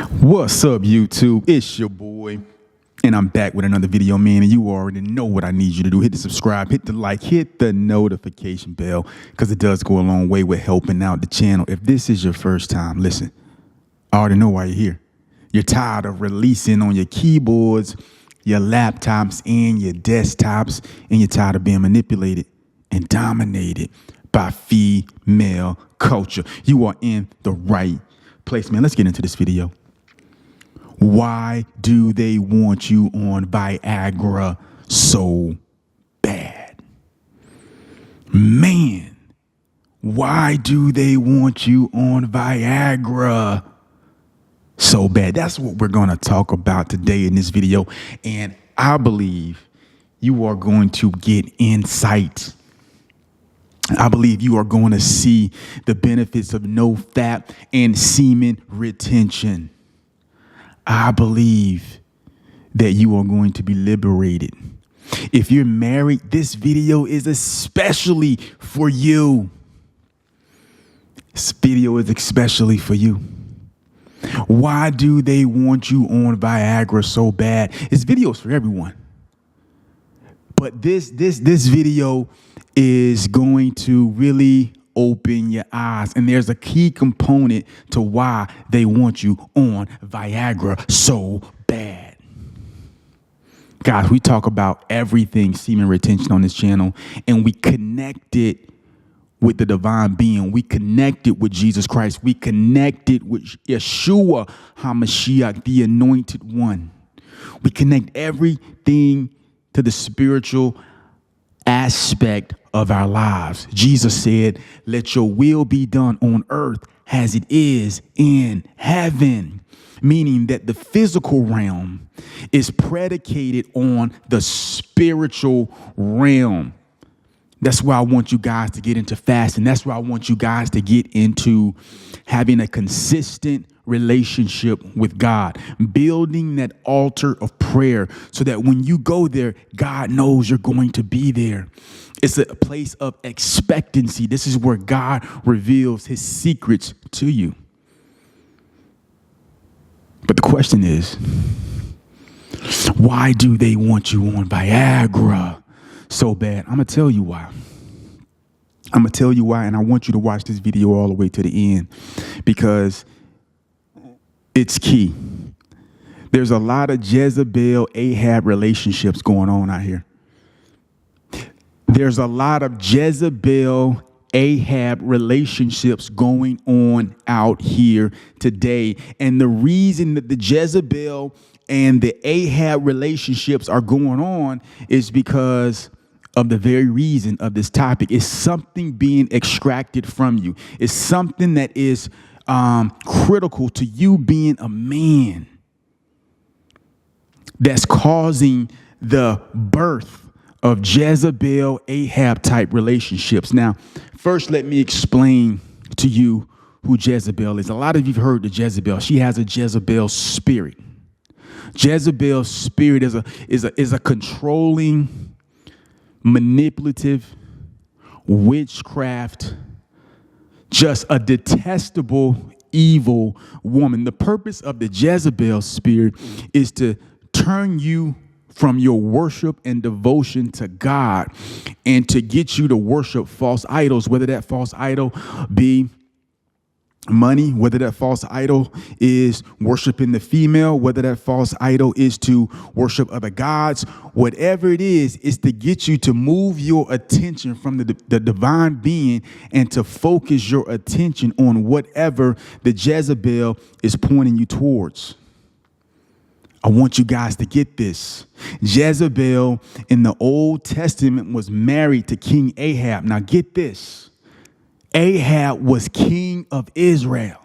What's up, YouTube? It's your boy, and I'm back with another video, man. And you already know what I need you to do. Hit the subscribe, hit the like, hit the notification bell, because it does go a long way with helping out the channel. If this is your first time, listen, I already know why you're here. You're tired of releasing on your keyboards, your laptops, and your desktops, and you're tired of being manipulated and dominated by female culture. You are in the right place, man. Let's get into this video. Why do they want you on Viagra so bad? Man, why do they want you on Viagra so bad? That's what we're going to talk about today in this video. And I believe you are going to get insight. I believe you are going to see the benefits of Nofap and semen retention. I believe that you are going to be liberated. If you're married, this video is especially for you. This video is especially for you. Why do they want you on Viagra so bad? This video is for everyone. But this video is going to really open your eyes. And there's a key component to why they want you on Viagra so bad. Guys, we talk about everything semen retention on this channel, and we connect it with the divine being. We connect it with Jesus Christ. We connect it with Yeshua HaMashiach, the anointed one. We connect everything to the spiritual aspect of our lives. Jesus said, let your will be done on earth as it is in heaven, meaning that the physical realm is predicated on the spiritual realm. That's why I want you guys to get into fasting. That's why I want you guys to get into having a consistent relationship with God, building that altar of prayer so that when you go there, God knows you're going to be there. It's a place of expectancy. This is where God reveals his secrets to you. But the question is, why do they want you on Viagra so bad? I'm going to tell you why. I'm going to tell you why, and I want you to watch this video all the way to the end because it's key. There's a lot of Jezebel, Ahab relationships going on out here. There's a lot of Jezebel, Ahab relationships going on out here today. And the reason that the Jezebel and the Ahab relationships are going on is because of the very reason of this topic. It's something being extracted from you. It's something that is critical to you being a man that's causing the birth of Jezebel, Ahab type relationships. Now, first, let me explain to you who Jezebel is. A lot of you've heard the Jezebel. She has a Jezebel spirit. Jezebel spirit is a controlling, manipulative, witchcraft, just a detestable, evil woman. The purpose of the Jezebel spirit is to turn you from your worship and devotion to God and to get you to worship false idols, whether that false idol be money, whether that false idol is worshiping the female, whether that false idol is to worship other gods, whatever it is to get you to move your attention from the divine being and to focus your attention on whatever the Jezebel is pointing you towards. I want you guys to get this. Jezebel in the Old Testament was married to King Ahab. Now get this. Ahab was king of Israel.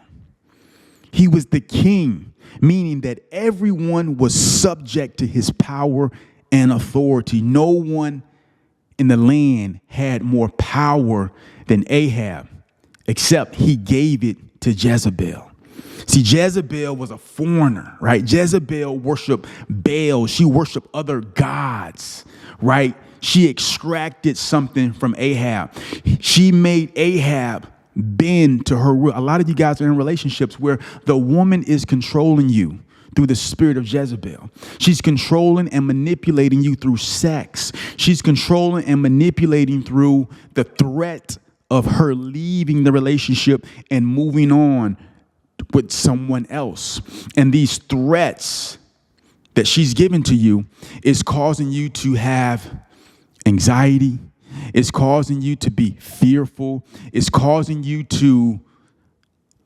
He was the king, meaning that everyone was subject to his power and authority. No one in the land had more power than Ahab, except he gave it to Jezebel. See, Jezebel was a foreigner, right? Jezebel worshiped Baal. She worshiped other gods, right? She extracted something from Ahab. She made Ahab bend to her will. A lot of you guys are in relationships where the woman is controlling you through the spirit of Jezebel. She's controlling and manipulating you through sex. She's controlling and manipulating through the threat of her leaving the relationship and moving on with someone else. And these threats that she's given to you is causing you to have anxiety. It's causing you to be fearful. It's causing you to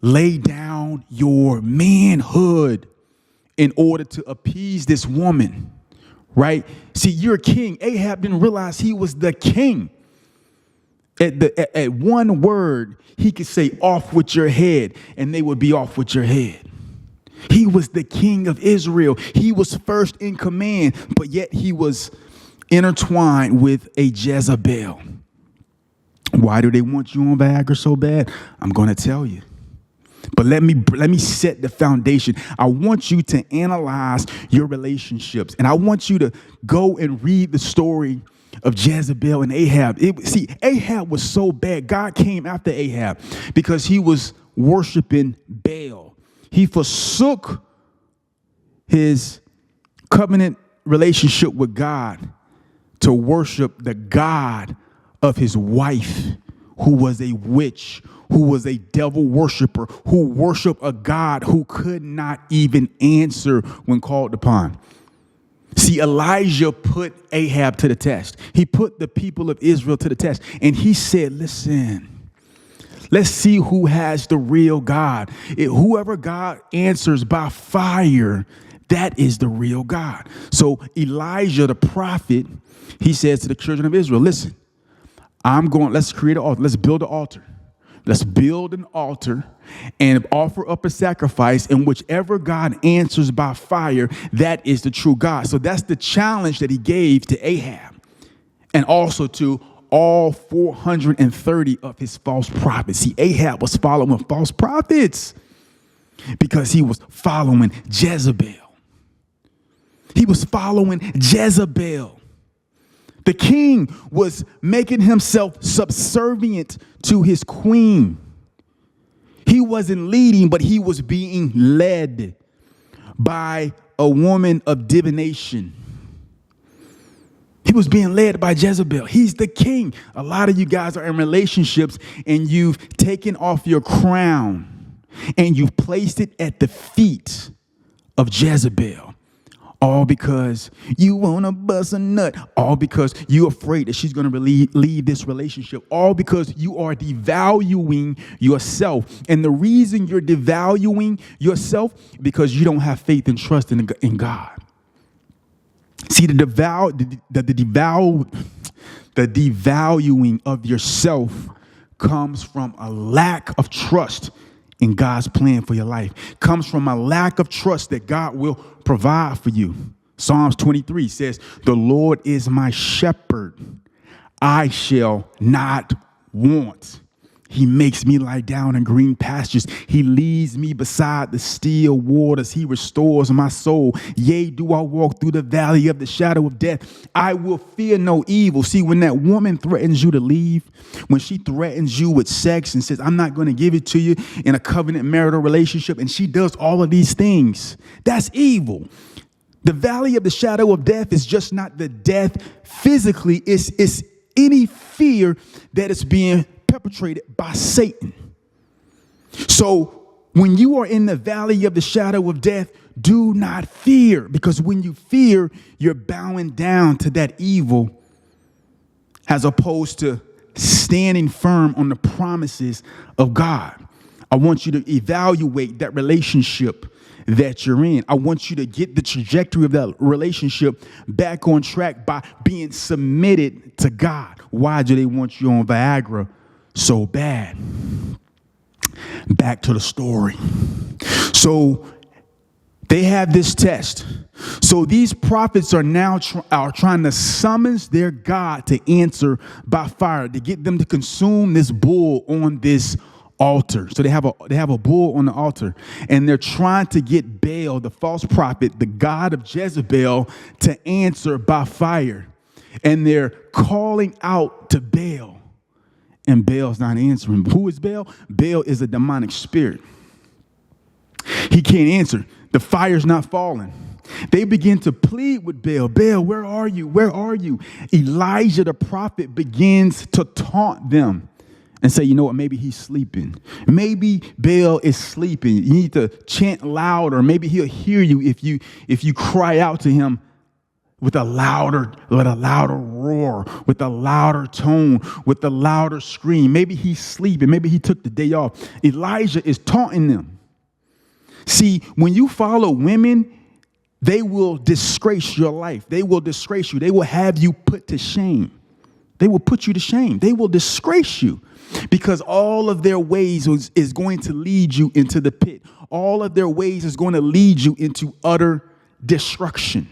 lay down your manhood in order to appease this woman, right? See, you're a king. Ahab didn't realize he was the king. At one word, he could say, off with your head, and they would be off with your head. He was the king of Israel. He was first in command, but yet he was intertwined with a Jezebel. Why do they want you on Viagra so bad? I'm going to tell you. But let me set the foundation. I want you to analyze your relationships, and I want you to go and read the story of Jezebel and Ahab. Ahab was so bad. God came after Ahab because he was worshiping Baal. He forsook his covenant relationship with God to worship the God of his wife, who was a witch, who was a devil worshiper, who worshiped a God who could not even answer when called upon. See, Elijah put Ahab to the test. He put the people of Israel to the test. And he said, listen, let's see who has the real God. Whoever God answers by fire, that is the real God. So Elijah, the prophet, he says to the children of Israel, listen, let's create an altar. Let's build an altar. Let's build an altar and offer up a sacrifice, and whichever God answers by fire, that is the true God. So that's the challenge that he gave to Ahab and also to all 430 of his false prophets. See, Ahab was following false prophets because he was following Jezebel. He was following Jezebel. The king was making himself subservient to his queen. He wasn't leading, but he was being led by a woman of divination. He was being led by Jezebel. He's the king. A lot of you guys are in relationships and you've taken off your crown and you've placed it at the feet of Jezebel. All because you want to bust a nut. All because you're afraid that she's going to leave this relationship. All because you are devaluing yourself. And the reason you're devaluing yourself, because you don't have faith and trust in God. See, the devaluing of yourself comes from a lack of trust in God's plan for your life. Comes from a lack of trust that God will provide for you. Psalms 23 says, the Lord is my shepherd. I shall not want. He makes me lie down in green pastures. He leads me beside the still waters. He restores my soul. Yea, do I walk through the valley of the shadow of death, I will fear no evil. See, when that woman threatens you to leave, when she threatens you with sex and says, I'm not going to give it to you in a covenant marital relationship, and she does all of these things, that's evil. The valley of the shadow of death is just not the death physically. It's any fear that is being perpetrated by Satan. So when you are in the valley of the shadow of death, do not fear, because when you fear, you're bowing down to that evil as opposed to standing firm on the promises of God. I want you to evaluate that relationship that you're in. I want you to get the trajectory of that relationship back on track by being submitted to God. Why do they want you on Viagra so bad? Back to the story. So they have this test. So these prophets are now trying to summons their God to answer by fire, to get them to consume this bull on this altar. So they have a bull on the altar, and they're trying to get Baal, the false prophet, the god of Jezebel, to answer by fire. And they're calling out to Baal. And Baal's not answering. Who is Baal? Baal is a demonic spirit. He can't answer. The fire's not falling. They begin to plead with Baal. Baal, where are you? Where are you? Elijah the prophet begins to taunt them and say, you know what, maybe he's sleeping. Maybe Baal is sleeping. You need to chant louder. Maybe he'll hear you if you cry out to him with a louder roar, with a louder tone, with a louder scream. Maybe he's sleeping. Maybe he took the day off. Elijah is taunting them. See, when you follow women, they will disgrace your life. They will disgrace you. They will have you put to shame. They will put you to shame. They will disgrace you because all of their ways is going to lead you into the pit. All of their ways is going to lead you into utter destruction.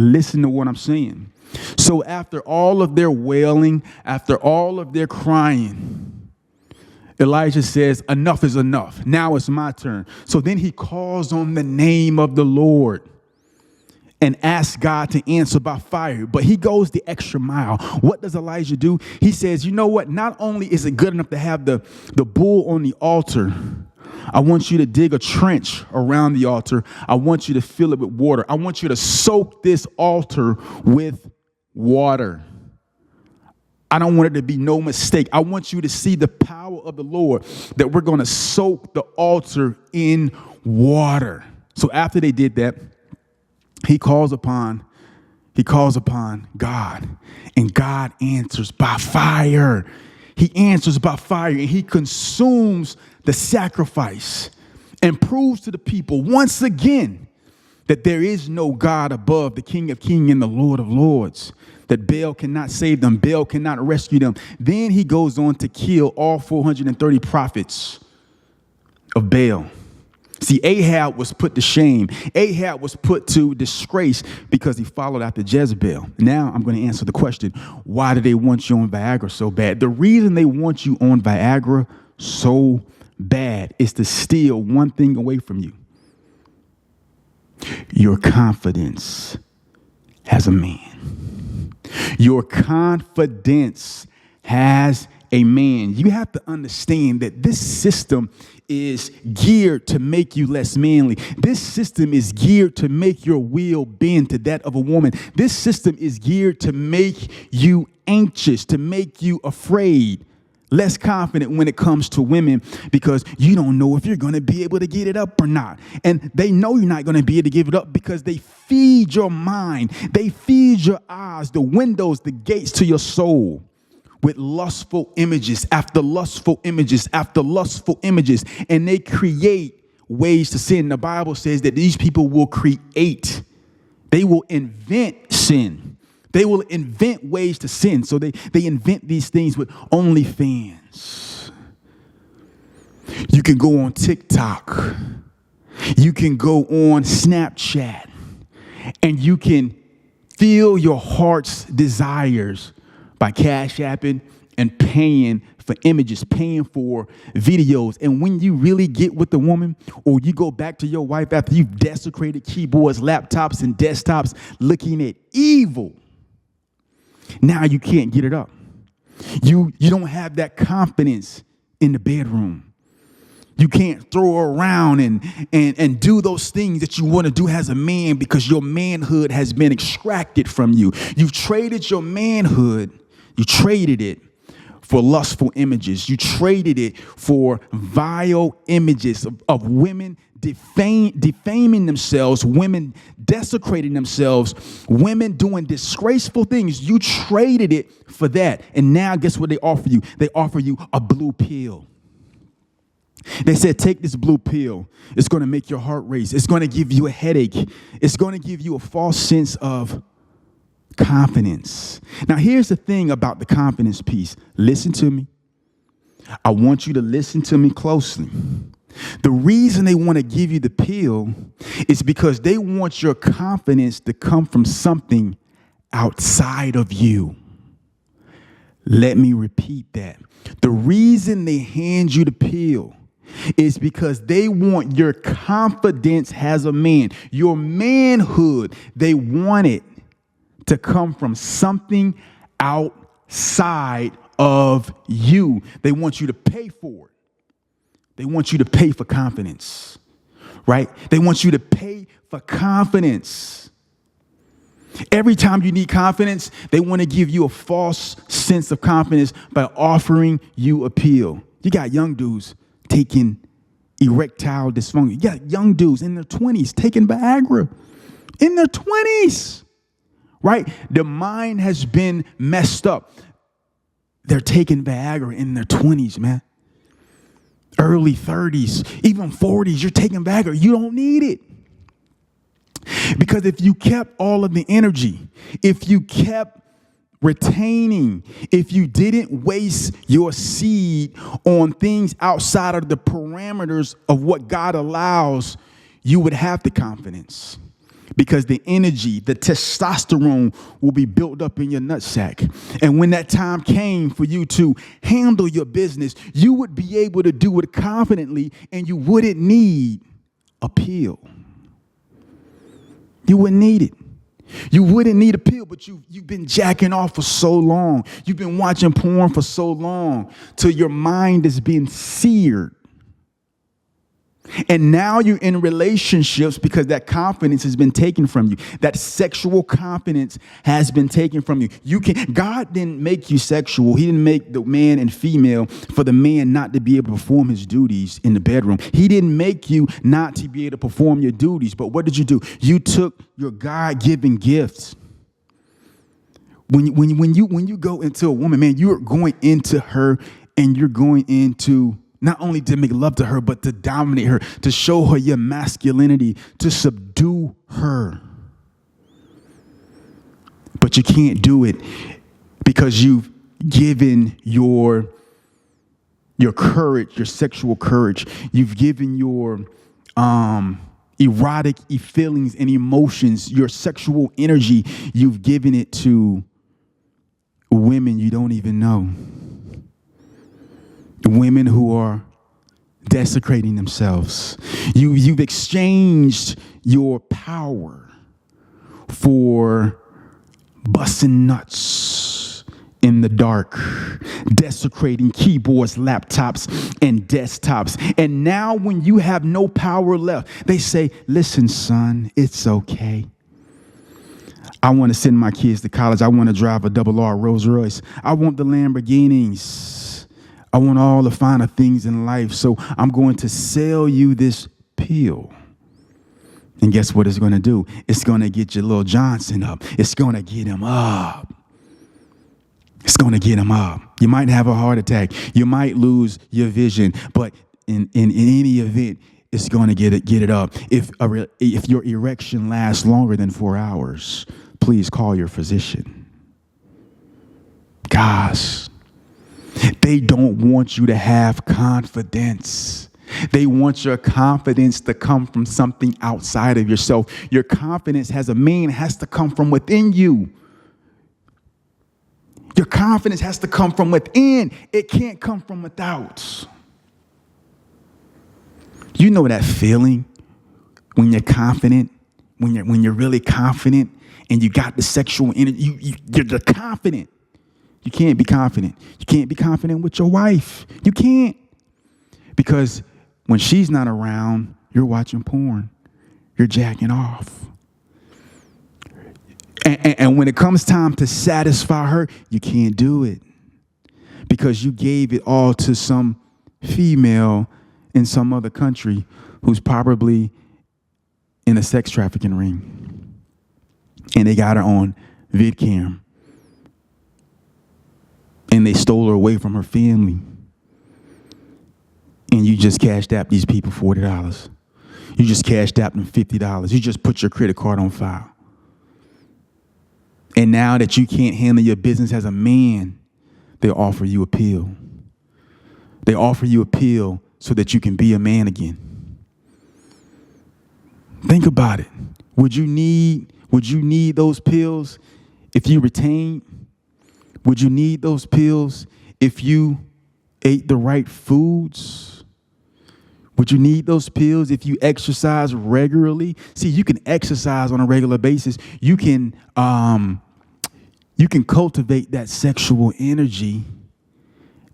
Listen to what I'm saying. So after all of their wailing, after all of their crying, Elijah says, enough is enough. Now it's my turn. So then he calls on the name of the Lord and asks God to answer by fire. But he goes the extra mile. What does Elijah do? He says, you know what? Not only is it good enough to have the bull on the altar, I want you to dig a trench around the altar. I want you to fill it with water. I want you to soak this altar with water. I don't want it to be no mistake. I want you to see the power of the Lord, that we're going to soak the altar in water. So after they did that, he calls upon God, and God answers by fire. He answers by fire, and he consumes the sacrifice and proves to the people once again that there is no God above the King of Kings and the Lord of Lords, that Baal cannot save them, Baal cannot rescue them. Then he goes on to kill all 430 prophets of Baal. See, Ahab was put to shame. Ahab was put to disgrace because he followed after Jezebel. Now I'm going to answer the question, why do they want you on Viagra so bad? The reason they want you on Viagra so bad is to steal one thing away from you: your confidence as a man. Your confidence as a man. You have to understand that this system is geared to make you less manly. This system is geared to make your will bend to that of a woman. This system is geared to make you anxious, to make you afraid, less confident when it comes to women, because you don't know if you're going to be able to get it up or not. And they know you're not going to be able to give it up because they feed your mind. They feed your eyes, the windows, the gates to your soul with lustful images after lustful images after lustful images. And they create ways to sin. The Bible says that these people will create. They will invent sin. They will invent ways to sin. So they invent these things with OnlyFans. You can go on TikTok. You can go on Snapchat. And you can feel your heart's desires by cash apping and paying for images, paying for videos. And when you really get with the woman, or you go back to your wife after you've desecrated keyboards, laptops, and desktops looking at evil, now you can't get it up. You don't have that confidence in the bedroom. You can't throw around and do those things that you want to do as a man because your manhood has been extracted from you. You've traded your manhood. You traded it for lustful images. You traded it for vile images of women defaming themselves, women desecrating themselves, women doing disgraceful things. You traded it for that. And now guess what they offer you? They offer you a blue pill. They said, take this blue pill. It's going to make your heart race. It's going to give you a headache. It's going to give you a false sense of confidence. Now, here's the thing about the confidence piece. Listen to me. I want you to listen to me closely. The reason they want to give you the pill is because they want your confidence to come from something outside of you. Let me repeat that. The reason they hand you the pill is because they want your confidence as a man, your manhood. They want it to come from something outside of you. They want you to pay for it. They want you to pay for confidence, right? They want you to pay for confidence. Every time you need confidence, they want to give you a false sense of confidence by offering you a pill. You got young dudes taking erectile dysfunction. You got young dudes in their 20s taking Viagra. In their 20s, right? The mind has been messed up. They're taking Viagra in their 20s, man. Early 30s, even 40s, you're taking Viagra. You don't need it. Because if you kept all of the energy, if you kept retaining, if you didn't waste your seed on things outside of the parameters of what God allows, you would have the confidence. Because the energy, the testosterone will be built up in your nutsack. And when that time came for you to handle your business, you would be able to do it confidently and you wouldn't need a pill. You wouldn't need it. You wouldn't need a pill, but you've been jacking off for so long. You've been watching porn for so long till your mind is being seared. And now you're in relationships because that confidence has been taken from you. That sexual confidence has been taken from you. God didn't make you sexual. He didn't make the man and female for the man not to be able to perform his duties in the bedroom. He didn't make you not to be able to perform your duties. But what did you do? You took your God-given gifts. When you go into a woman, man, you're going into her and you're going into not only to make love to her, but to dominate her, to show her your masculinity, to subdue her. But you can't do it because you've given your courage, your sexual courage. You've given your erotic feelings and emotions, your sexual energy. You've given it to women you don't even know. Women who are desecrating themselves. You've exchanged your power for busting nuts in the dark, desecrating keyboards, laptops, and desktops. And now when you have no power left, they say, listen, son, it's okay. I want to send my kids to college. I want to drive a double R Rolls Royce. I want the Lamborghinis. I want all the finer things in life, so I'm going to sell you this pill. And guess what it's going to do? It's going to get your little Johnson up. It's going to get him up. It's going to get him up. You might have a heart attack. You might lose your vision, but in any event, it's going to get it up. If your erection lasts longer than 4 hours, please call your physician. Gosh. They don't want you to have confidence. They want your confidence to come from something outside of yourself. Your confidence as a man has to come from within you. Your confidence has to come from within. It can't come from without. You know that feeling when you're confident, when you're really confident and you got the sexual energy, you're confident. You can't be confident. You can't be confident with your wife. You can't. Because when she's not around, you're watching porn. You're jacking off. And when it comes time to satisfy her, you can't do it. Because you gave it all to some female in some other country who's probably in a sex trafficking ring. And they got her on VidCam. And they stole her away from her family. And you just cashed out these people $40. You just cashed out them $50. You just put your credit card on file. And now that you can't handle your business as a man, they offer you a pill. They offer you a pill so that you can be a man again. Think about it. Would you need those pills if you retained? Would you need those pills if you ate the right foods? Would you need those pills if you exercise regularly? See, you can exercise on a regular basis. You can cultivate that sexual energy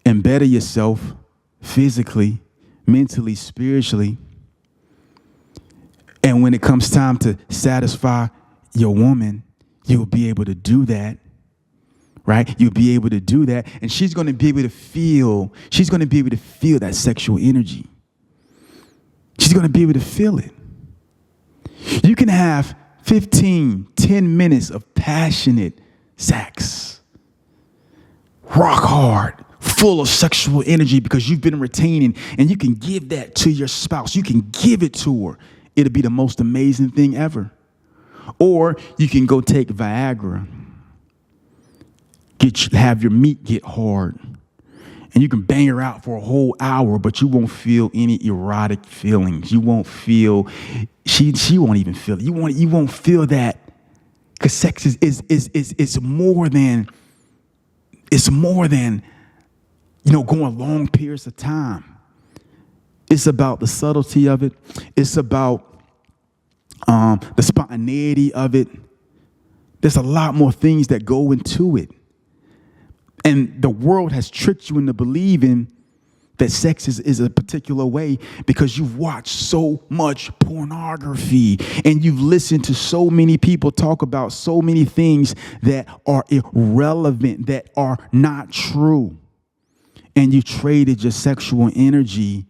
and better yourself physically, mentally, spiritually. And when it comes time to satisfy your woman, you'll be able to do that, right? You'll be able to do that. And she's going to be able to feel that sexual energy. She's going to be able to feel it. You can have 10 minutes of passionate sex. Rock hard, full of sexual energy because you've been retaining, and you can give that to your spouse. You can give it to her. It'll be the most amazing thing ever. Or you can go take Viagra, have your meat get hard, and you can bang her out for a whole hour, but you won't feel any erotic feelings. You won't feel, she won't even feel it. You won't feel that, because sex is more than, going long periods of time. It's about the subtlety of it. It's about the spontaneity of it. There's a lot more things that go into it. And the world has tricked you into believing that sex is a particular way because you've watched so much pornography and you've listened to so many people talk about so many things that are irrelevant, that are not true. And you traded your sexual energy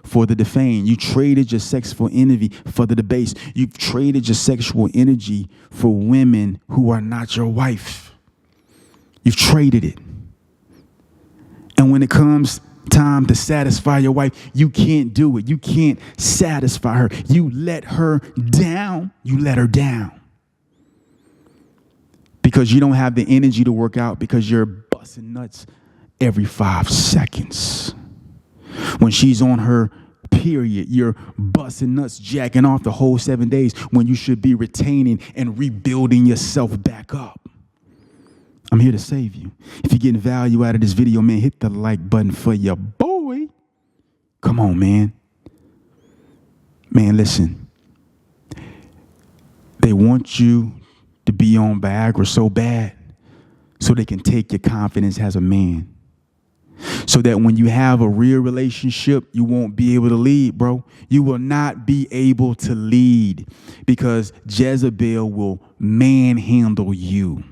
for the defamed. You traded your sexual energy for the debased. You've traded your sexual energy for women who are not your wife. You've traded it. And when it comes time to satisfy your wife, you can't do it. You can't satisfy her. You let her down. You let her down. Because you don't have the energy to work out, because you're busting nuts every 5 seconds. When she's on her period, you're busting nuts, jacking off the whole 7 days when you should be retaining and rebuilding yourself back up. I'm here to save you. If you're getting value out of this video, man, hit the like button for your boy. Come on, man. Man, listen. They want you to be on Viagra so bad so they can take your confidence as a man. So that when you have a real relationship, you won't be able to lead, bro. You will not be able to lead because Jezebel will manhandle you.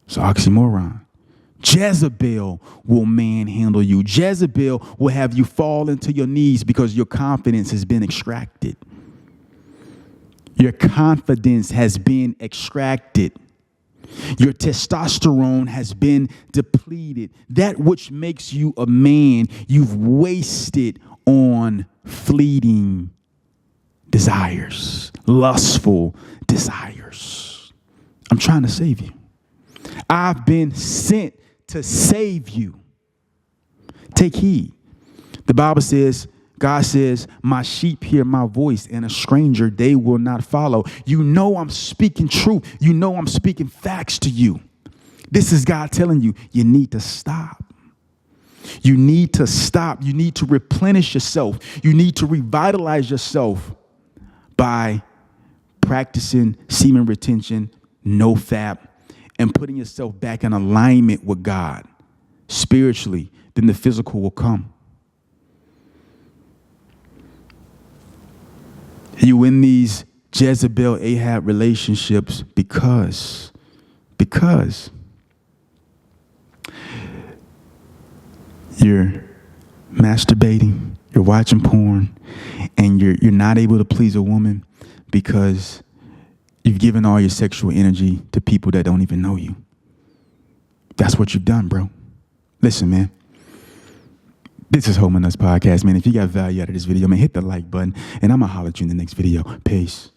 It's an oxymoron. Jezebel will manhandle you. Jezebel will have you fall into your knees because your confidence has been extracted. Your confidence has been extracted. Your testosterone has been depleted. That which makes you a man, you've wasted on fleeting desires, lustful desires. I'm trying to save you. I've been sent to save you. Take heed. The Bible says, God says, my sheep hear my voice, and a stranger they will not follow. You know I'm speaking truth. You know I'm speaking facts to you. This is God telling you, you need to stop. You need to stop. You need to replenish yourself. You need to revitalize yourself by practicing semen retention, Nofap, and putting yourself back in alignment with God spiritually. Then the physical will come. You in these Jezebel Ahab relationships because you're masturbating, you're watching porn, and you're not able to please a woman because you've given all your sexual energy to people that don't even know you. That's what you've done, bro. Listen, man. This is Home and Us Podcast, man. If you got value out of this video, man, hit the like button, and I'm going to holler at you in the next video. Peace.